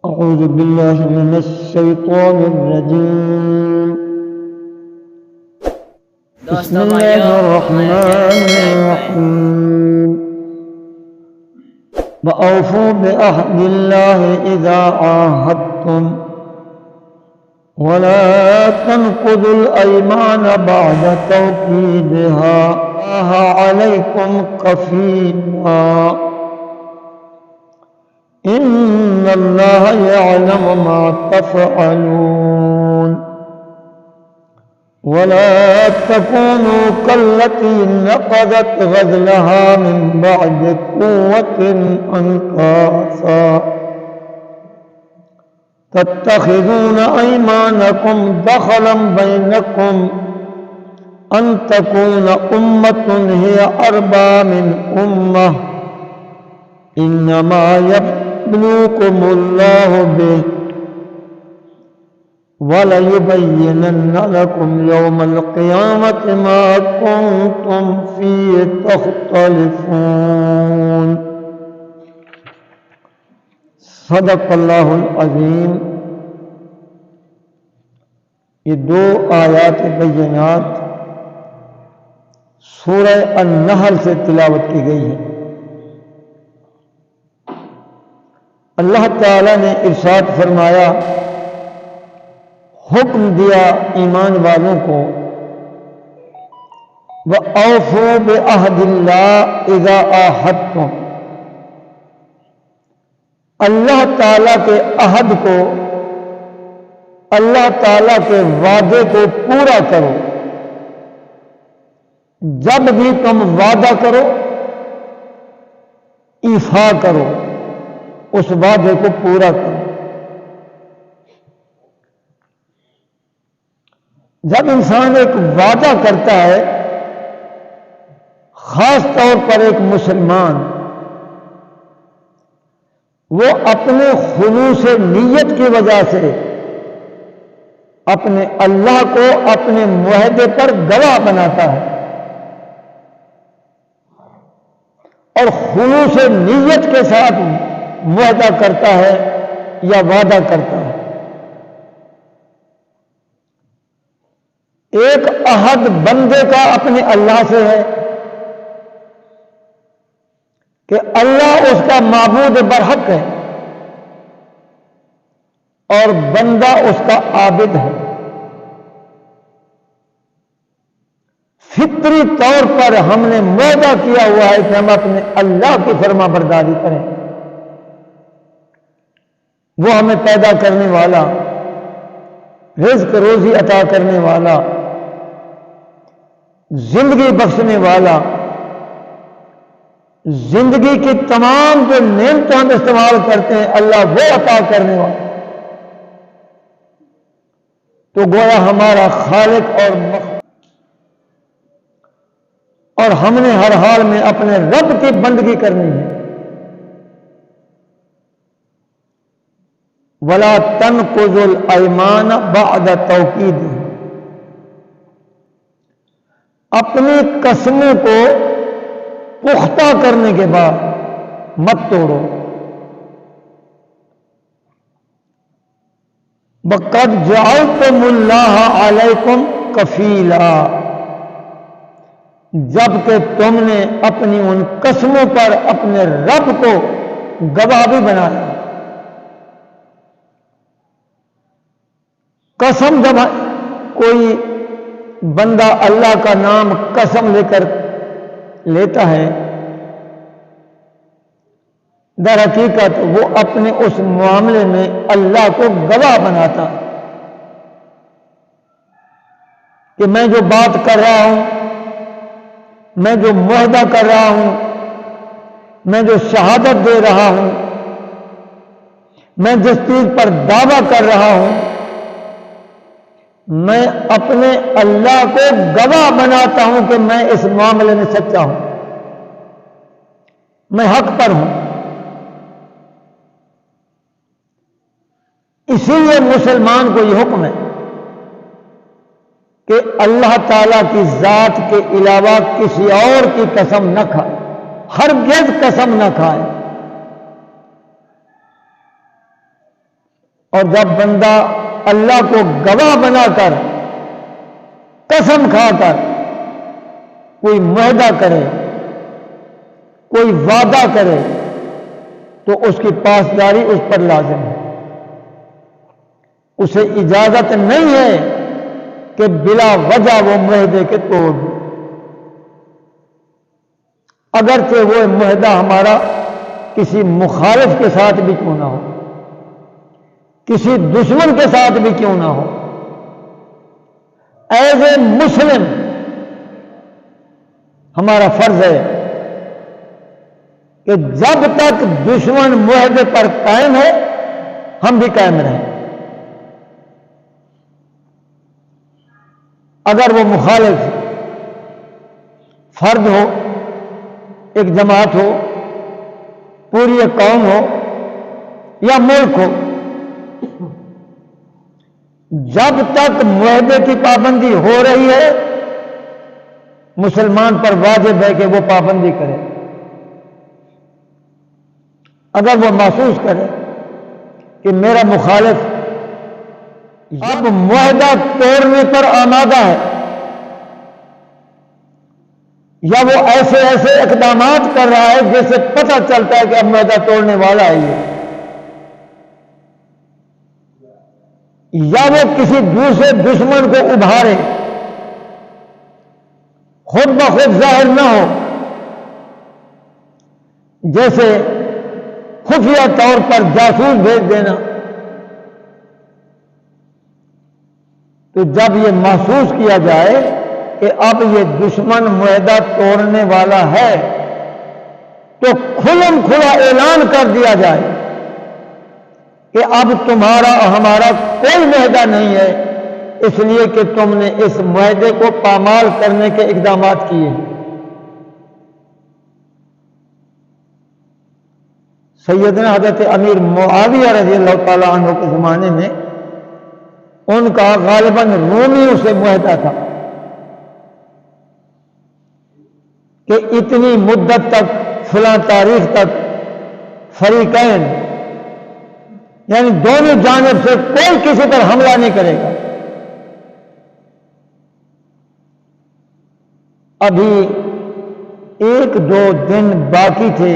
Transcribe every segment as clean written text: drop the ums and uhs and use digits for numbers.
أعوذ بالله من الشيطان الرجيم. بسم الله الرحمن الرحيم. وأوفوا بعهد الله إذا عاهدتم ولا تنقضوا الأيمان بعد توكيدها الله عليكم كفيلا إن الله يعلم ما تفعلون ولا تكونوا كالتي نقضت غزلها من بعد قوة أنكاثا تتخذون أيمانكم دخلا بينكم أن تكون أمة هي أربى من أمة إنما يبلوكم الله به وَلَيُبَيِّنَنَّ لَكُمْ يَوْمَ الْقِيَامَةِ مَا كُنْتُمْ فِيهِ تَخْتَلِفُونَ صدق اللہ العظیم۔ یہ دو آیات بینات سورہ النحل سے تلاوت کی گئی ہے۔ اللہ تعالیٰ نے ارشاد فرمایا، حکم دیا ایمان والوں کو، وَأَوْفُوا بِعَهْدِ اللَّهِ إِذَا عَاهَدتُّمْ، اللہ تعالیٰ کے عہد کو، اللہ تعالیٰ کے وعدے کو پورا کرو۔ جب بھی تم وعدہ کرو، ایفا کرو، اس وعدے کو پورا کرو۔ جب انسان ایک وعدہ کرتا ہے، خاص طور پر ایک مسلمان، وہ اپنے خلوص نیت کی وجہ سے اپنے اللہ کو اپنے معاہدے پر گواہ بناتا ہے اور خلوص نیت کے ساتھ معاہدہ کرتا ہے یا وعدہ کرتا ہے۔ ایک عہد بندے کا اپنے اللہ سے ہے کہ اللہ اس کا معبود برحق ہے اور بندہ اس کا عابد ہے۔ فطری طور پر ہم نے معاہدہ کیا ہوا ہے کہ ہم اپنے اللہ کی فرما برداری کریں۔ وہ ہمیں پیدا کرنے والا، رزق روزی عطا کرنے والا، زندگی بخشنے والا، زندگی کی تمام جو نعمتیں ہم استعمال کرتے ہیں اللہ وہ عطا کرنے والا، تو گویا ہمارا خالق اور مخلوق، اور ہم نے ہر حال میں اپنے رب کی بندگی کرنی ہے۔ وَلَا تَنْقُضُوا الْأَيْمَانَ بَعْدَ تَوْكِيدِهَا، اپنی قسموں کو پختہ کرنے کے بعد مت توڑو۔ وَقَدْ جَعَلْتُمُ اللَّهَ عَلَيْكُمْ كَفِيلًا، جبکہ تم نے اپنی ان قسموں پر اپنے رب کو گواہ بھی بنایا۔ قسم جب کوئی بندہ اللہ کا نام قسم لے کر لیتا ہے، در حقیقت وہ اپنے اس معاملے میں اللہ کو گواہ بناتا ہے کہ میں جو بات کر رہا ہوں، میں جو معاہدہ کر رہا ہوں، میں جو شہادت دے رہا ہوں، میں جس چیز پر دعویٰ کر رہا ہوں، میں اپنے اللہ کو گواہ بناتا ہوں کہ میں اس معاملے میں سچا ہوں، میں حق پر ہوں۔ اسی لیے مسلمان کو یہ حکم ہے کہ اللہ تعالیٰ کی ذات کے علاوہ کسی اور کی قسم نہ کھائے، ہرگز قسم نہ کھائے۔ اور جب بندہ اللہ کو گواہ بنا کر قسم کھا کر کوئی معاہدہ کرے، کوئی وعدہ کرے، تو اس کی پاسداری اس پر لازم ہے۔ اسے اجازت نہیں ہے کہ بلا وجہ وہ معاہدے کے توڑ دے، اگرچہ وہ معاہدہ ہمارا کسی مخالف کے ساتھ بھی کیوں نہ ہو، کسی دشمن کے ساتھ بھی کیوں نہ ہو۔ ایز اے مسلم ہمارا فرض ہے کہ جب تک دشمن معاہدے پر قائم ہے ہم بھی قائم رہیں، اگر وہ مخالف فرد ہو، ایک جماعت ہو، پوری ایک قوم ہو یا ملک ہو، جب تک معاہدے کی پابندی ہو رہی ہے مسلمان پر واجب ہے کہ وہ پابندی کرے۔ اگر وہ محسوس کرے کہ میرا مخالف اب معاہدہ توڑنے پر آمادہ ہے، یا وہ ایسے ایسے اقدامات کر رہا ہے جس سے پتہ چلتا ہے کہ اب معاہدہ توڑنے والا ہے یہ، یا وہ کسی دوسرے دشمن کو ابھارے، خود بخود ظاہر نہ ہو، جیسے خفیہ طور پر جاسوس بھیج دینا، تو جب یہ محسوس کیا جائے کہ اب یہ دشمن معاہدہ توڑنے والا ہے تو کھلم کھلا اعلان کر دیا جائے کہ اب تمہارا ہمارا کوئی معاہدہ نہیں ہے، اس لیے کہ تم نے اس معاہدے کو پامال کرنے کے اقدامات کیے ہیں۔ سیدنا حضرت امیر معاویہ رضی اللہ تعالی عنہ کے زمانے میں ان کا غالباً رومیوں سے معاہدہ تھا کہ اتنی مدت تک فلاں تاریخ تک فریقین یعنی دونوں جانب سے کوئی کسی پر حملہ نہیں کرے گا۔ ابھی ایک دو دن باقی تھے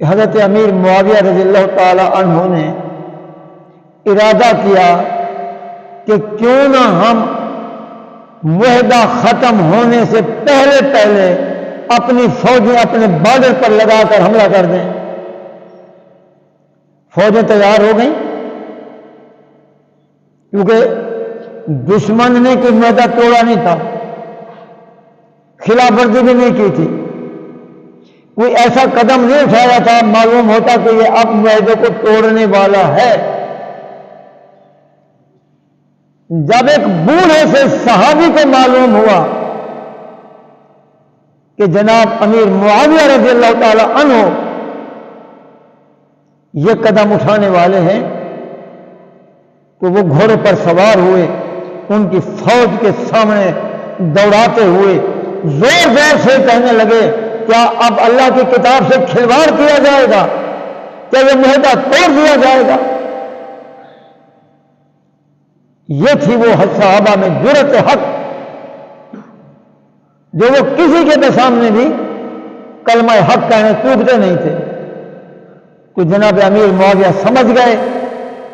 کہ حضرت امیر معاویہ رضی اللہ تعالی عنہ نے ارادہ کیا کہ کیوں نہ ہم معاہدہ ختم ہونے سے پہلے پہلے اپنی فوجیں اپنے بارڈر پر لگا کر حملہ کر دیں۔ فوجیں تیار ہو گئیں کیونکہ دشمن نے کوئی معاہدہ توڑا نہیں تھا، خلاف ورزی بھی نہیں کی تھی، کوئی ایسا قدم نہیں اٹھایا تھا معلوم ہوتا کہ یہ اب معاہدے کو توڑنے والا ہے۔ جب ایک بوڑھے سے صحابی کو معلوم ہوا کہ جناب امیر معاویہ رضی اللہ تعالی عنہ یہ قدم اٹھانے والے ہیں، تو وہ گھوڑے پر سوار ہوئے، ان کی فوج کے سامنے دوڑاتے ہوئے زور زور سے کہنے لگے کیا اب اللہ کی کتاب سے کھلواڑ کیا جائے گا؟ کیا یہ معاہدہ توڑ دیا جائے گا؟ یہ تھی وہ صحابہ میں جرأت حق جو وہ کسی کے سامنے بھی کلمہ حق کہنے چوکتے نہیں تھے۔ تو جناب امیر معاویہ سمجھ گئے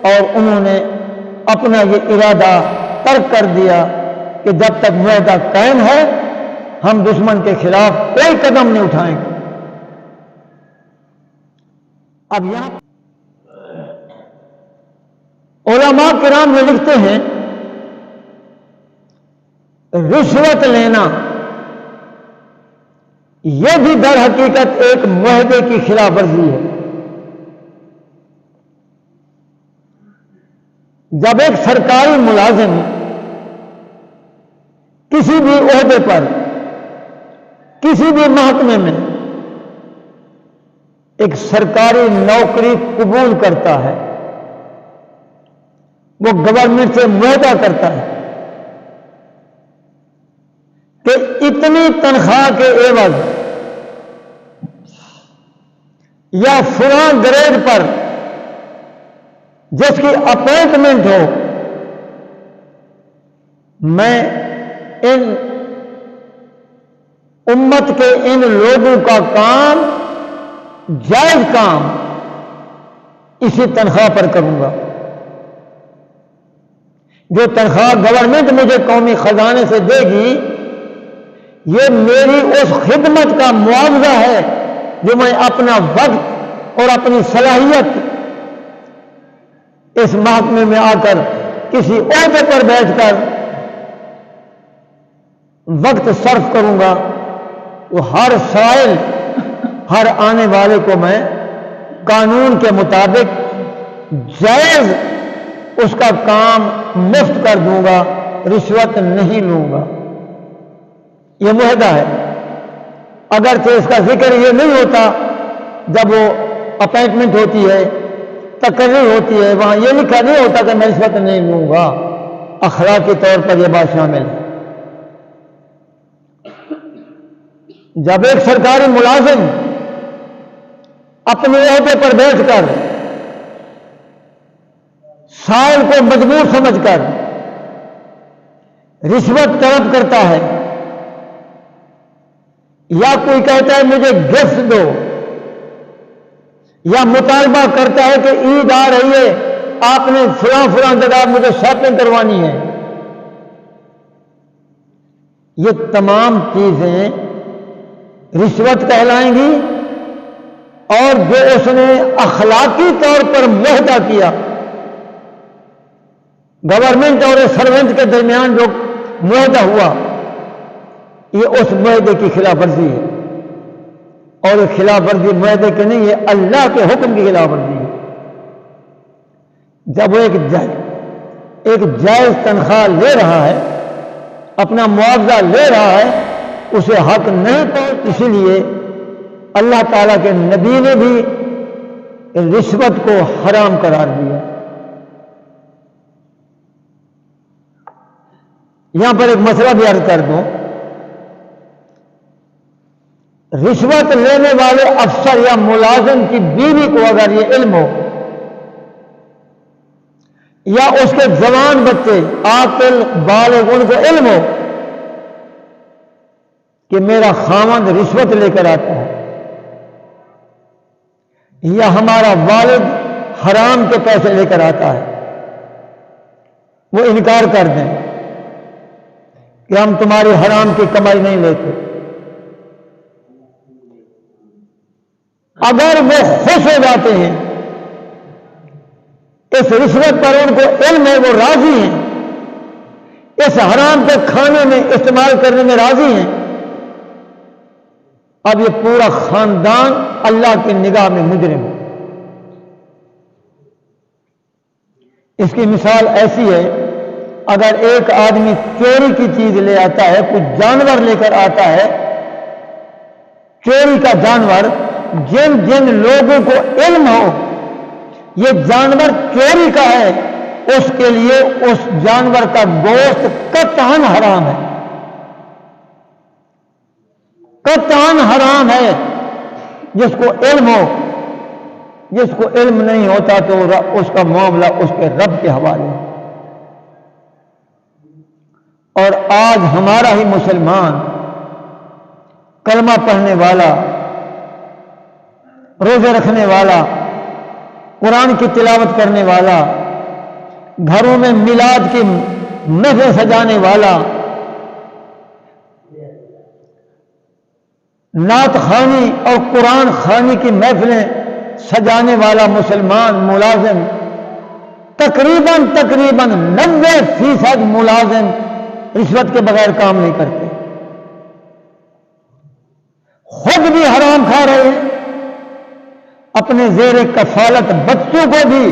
اور انہوں نے اپنا یہ ارادہ ترک کر دیا کہ جب تک معاہدہ قائم ہے ہم دشمن کے خلاف کوئی قدم نہیں اٹھائیں گے۔ اب یہاں علماء کرام میں لکھتے ہیں رشوت لینا یہ بھی در حقیقت ایک معاہدے کی خلاف ورزی ہے۔ جب ایک سرکاری ملازم کسی بھی عہدے پر کسی بھی محکمے میں ایک سرکاری نوکری قبول کرتا ہے، وہ گورنمنٹ سے معاہدہ کرتا ہے کہ اتنی تنخواہ کے عوض یا فلاں گریڈ پر جس کی اپوائنٹمنٹ ہو، میں ان امت کے ان لوگوں کا کام، جائز کام، اسی تنخواہ پر کروں گا۔ جو تنخواہ گورنمنٹ مجھے قومی خزانے سے دے گی، یہ میری اس خدمت کا معاوضہ ہے جو میں اپنا وقت اور اپنی صلاحیت اس محکمے میں آ کر کسی عہدے پر بیٹھ کر وقت صرف کروں گا، تو ہر سائل، ہر آنے والے کو میں قانون کے مطابق جائز اس کا کام مفت کر دوں گا، رشوت نہیں لوں گا۔ یہ معاہدہ ہے۔ اگرچہ اس کا ذکر یہ نہیں ہوتا جب وہ اپائنٹمنٹ ہوتی ہے، تقرری ہوتی ہے، وہاں یہ لکھا نہیں ہوتا کہ میں رشوت نہیں لوں گا۔ اخلاقی طور پر یہ بات شامل ہے۔ جب ایک سرکاری ملازم اپنے عہدے پر بیٹھ کر سائل کو مجبور سمجھ کر رشوت طلب کرتا ہے، یا کوئی کہتا ہے مجھے گفٹ دو، یا مطالبہ کرتا ہے کہ عید آ رہی ہے، آپ نے فلاں فلاں جگہ مجھے شاپنگ کروانی ہے، یہ تمام چیزیں رشوت کہلائیں گی۔ اور جو اس نے اخلاقی طور پر معاہدہ کیا، گورنمنٹ اور سرونٹ کے درمیان جو معاہدہ ہوا، یہ اس معاہدے کی خلاف ورزی ہے۔ اور یہ خلاف ورزی معاہدے کی نہیں، یہ اللہ کے حکم کی خلاف ورزی ہے۔ جب وہ ایک جائز تنخواہ لے رہا ہے، اپنا معاوضہ لے رہا ہے، اسے حق نہیں پہنچ، اسی لیے اللہ تعالیٰ کے نبی نے بھی رشوت کو حرام قرار دیا۔ یہاں پر ایک مسئلہ بھی عرض کر دوں، رشوت لینے والے افسر یا ملازم کی بیوی کو اگر یہ علم ہو، یا اس کے جوان بچے عاقل بالغ ان کو علم ہو کہ میرا خاوند رشوت لے کر آتا ہے، یا ہمارا والد حرام کے پیسے لے کر آتا ہے، وہ انکار کر دیں کہ ہم تمہاری حرام کی کمائی نہیں لیتے۔ اگر وہ خوش ہو جاتے ہیں، اس رشوت پر ان کو علم ہے، وہ راضی ہیں، اس حرام کو کھانے میں استعمال کرنے میں راضی ہیں، اب یہ پورا خاندان اللہ کی نگاہ میں مجرم ہے۔ اس کی مثال ایسی ہے، اگر ایک آدمی چوری کی چیز لے آتا ہے، کچھ جانور لے کر آتا ہے، چوری کا جانور، جن جن لوگوں کو علم ہو یہ جانور چوری کا ہے، اس کے لیے اس جانور کا گوشت قطعاً حرام ہے، قطعاً حرام ہے۔ جس کو علم ہو، جس کو علم نہیں ہوتا تو اس کا معاملہ اس کے رب کے حوالے ہے۔ اور آج ہمارا ہی مسلمان کلمہ پڑھنے والا، روزے رکھنے والا، قرآن کی تلاوت کرنے والا، گھروں میں میلاد کی محفل سجانے والا، نعت خوانی اور قرآن خوانی کی محفلیں سجانے والا مسلمان ملازم، تقریباً 90% ملازم رشوت کے بغیر کام نہیں کرتے، خود بھی حرام کھا رہے ہیں، اپنے زیر کفالت بچوں کو بھی،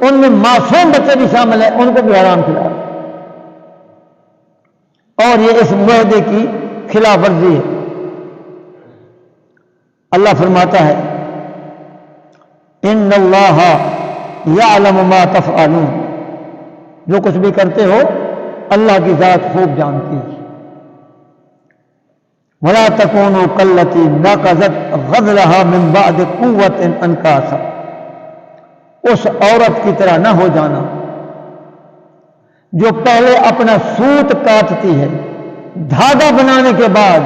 ان میں معصوم بچے بھی شامل ہیں، ان کو بھی حرام کھلا رہے ہیں، اور یہ اس معاہدے کی خلاف ورزی ہے۔ اللہ فرماتا ہے ان اللہ یعلم ما تفعلون، جو کچھ بھی کرتے ہو اللہ کی ذات خوب جانتی ہے۔ ولا تکونوا کالتی نقضت غزلها من بعد قوة انکاسا، اس عورت کی طرح نہ ہو جانا جو پہلے اپنا سوت کاٹتی ہے، دھاگا بنانے کے بعد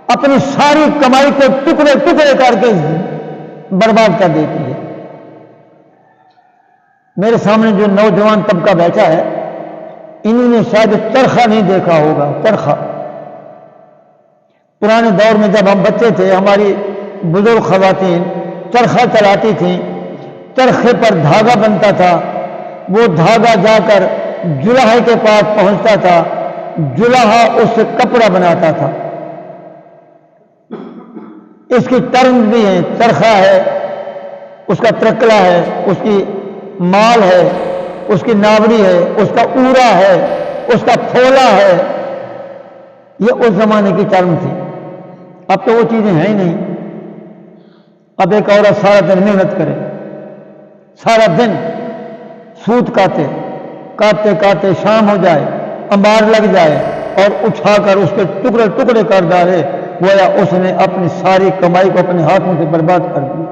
اپنی ساری کمائی کو ٹکڑے ٹکڑے کر کے برباد کر دیتی ہے۔ میرے سامنے جو نوجوان طبقہ بیٹھا ہے، انہوں نے شاید چرخہ نہیں دیکھا ہوگا۔ چرخہ پرانے دور میں جب ہم بچے تھے، ہماری بزرگ خواتین چرخہ چلاتی تھیں، چرخے پر دھاگا بنتا تھا، وہ دھاگا جا کر جلہے کے پاس پہنچتا تھا، جلہا اس سے کپڑا بناتا تھا۔ اس کی ٹرم بھی ہے، چرخہ ہے، اس کا ترکلا ہے، اس کی مال ہے، اس کی ناوری ہے، اس کا اورا ہے، اس کا پھولا ہے۔ یہ اس زمانے کی ٹرم تھی۔ اب تو وہ چیزیں ہیں ہی نہیں۔ اب ایک عورت سارا دن محنت کرے، سارا دن سوت کاٹتے کاٹتے شام ہو جائے، انبار لگ جائے اور اٹھا کر اس کے ٹکڑے ٹکڑے کر ڈالے، گویا اس نے اپنی ساری کمائی کو اپنے ہاتھوں سے برباد کر دی۔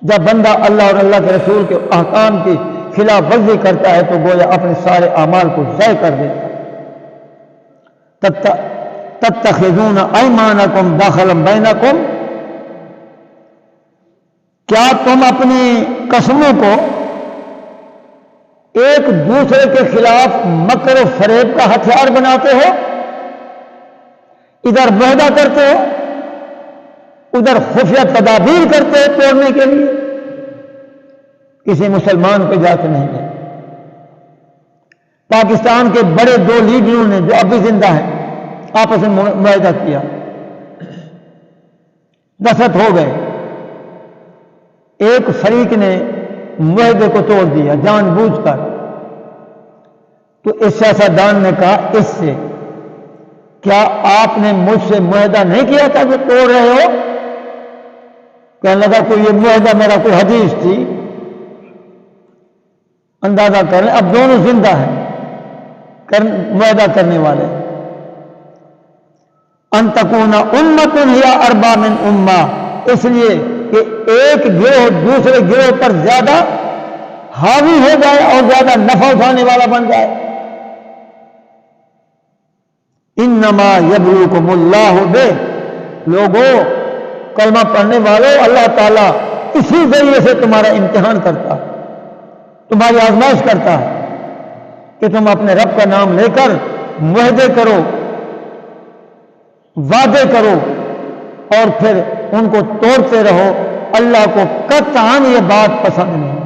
جب بندہ اللہ اور اللہ کے رسول کے احکام کی خلاف ورزی کرتا ہے تو گویا اپنے سارے اعمال کو ضائع کر دیتا ہے۔ تتخذون ایمانکم داخلا بینکم، کیا تم اپنی قسموں کو ایک دوسرے کے خلاف مکر و فریب کا ہتھیار بناتے ہو؟ ادھر معاہدہ کرتے ہو، ادھر خفیہ تدابیر کرتے ہو توڑنے کے لیے۔ کسی مسلمان کو اجازت نہیں ہے۔ پاکستان کے بڑے دو لیڈروں نے جو ابھی زندہ ہیں آپس میں معاہدہ کیا، دستخط ہو گئے۔ ایک فریق نے معاہدے کو توڑ دیا جان بوجھ کر، تو اس سیاستدان نے کہا اس سے کیا آپ نے مجھ سے معاہدہ نہیں کیا تھا جو توڑ رہے ہو؟ کہنے لگا کوئی یہ معاہدہ میرا کوئی حدیث تھی۔ اندازہ کریں اب دونوں زندہ ہیں معاہدہ کرنے والے۔ ان تکون امۃ ہی اربا من امہ، اس لیے کہ ایک گروہ دوسرے گروہ پر زیادہ حاوی ہو جائے اور زیادہ نفع اٹھانے والا بن جائے۔ انما یبلوکم اللہ بہ، لوگوں کلمہ پڑھنے والوں، اللہ تعالیٰ اسی ذریعے سے تمہارا امتحان کرتا ہے، تمہاری آزمائش کرتا ہے کہ تم اپنے رب کا نام لے کر معاہدے کرو، وعدے کرو اور پھر ان کو توڑتے رہو۔ اللہ کو قطعاً یہ بات پسند نہیں۔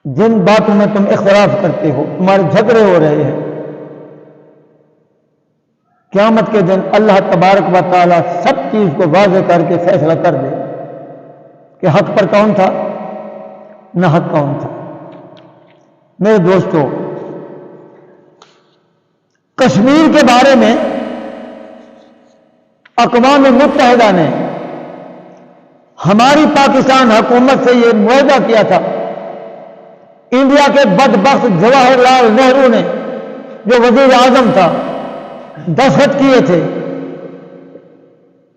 جن باتوں میں تم اختلاف کرتے ہو، تمہارے جھگڑے ہو رہے ہیں، قیامت کے دن اللہ تبارک و تعالیٰ سب چیز کو واضح کر کے فیصلہ کر دے کہ حق پر کون تھا، نہ حق کون تھا۔ میرے دوستو، کشمیر کے بارے میں اقوام متحدہ نے ہماری پاکستان حکومت سے یہ معاہدہ کیا تھا۔ انڈیا کے بدبخت جواہر لال نہرو نے جو وزیر اعظم تھا دستخط کیے تھے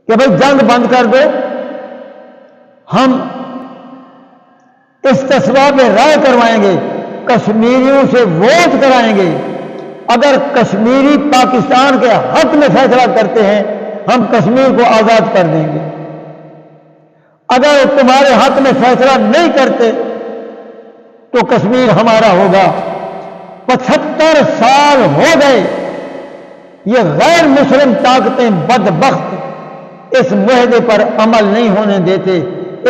کہ بھائی جنگ بند کر دو، ہم استصواب رائے کروائیں گے، کشمیریوں سے ووٹ کرائیں گے، اگر کشمیری پاکستان کے حق میں فیصلہ کرتے ہیں ہم کشمیر کو آزاد کر دیں گے، اگر تمہارے حق میں فیصلہ نہیں کرتے تو کشمیر ہمارا ہوگا۔ 75 سال ہو گئے یہ غیر مسلم طاقتیں بدبخت اس معاہدے پر عمل نہیں ہونے دیتے،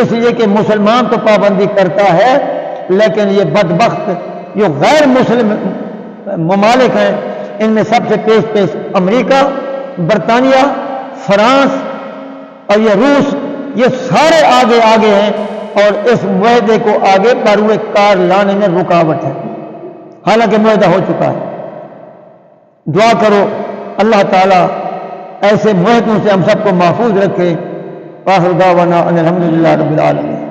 اس لیے کہ مسلمان تو پابندی کرتا ہے لیکن یہ بدبخت جو غیر مسلم ممالک ہیں ان میں سب سے پیش امریکہ، برطانیہ، فرانس اور یہ روس، یہ سارے آگے ہیں اور اس معاہدے کو آگے بروئے کار لانے میں رکاوٹ ہے، حالانکہ معاہدہ ہو چکا ہے۔ دعا کرو اللہ تعالیٰ ایسے معاہدوں سے ہم سب کو محفوظ رکھے۔ آخر دعوانا ان الحمدللہ رب العالمین۔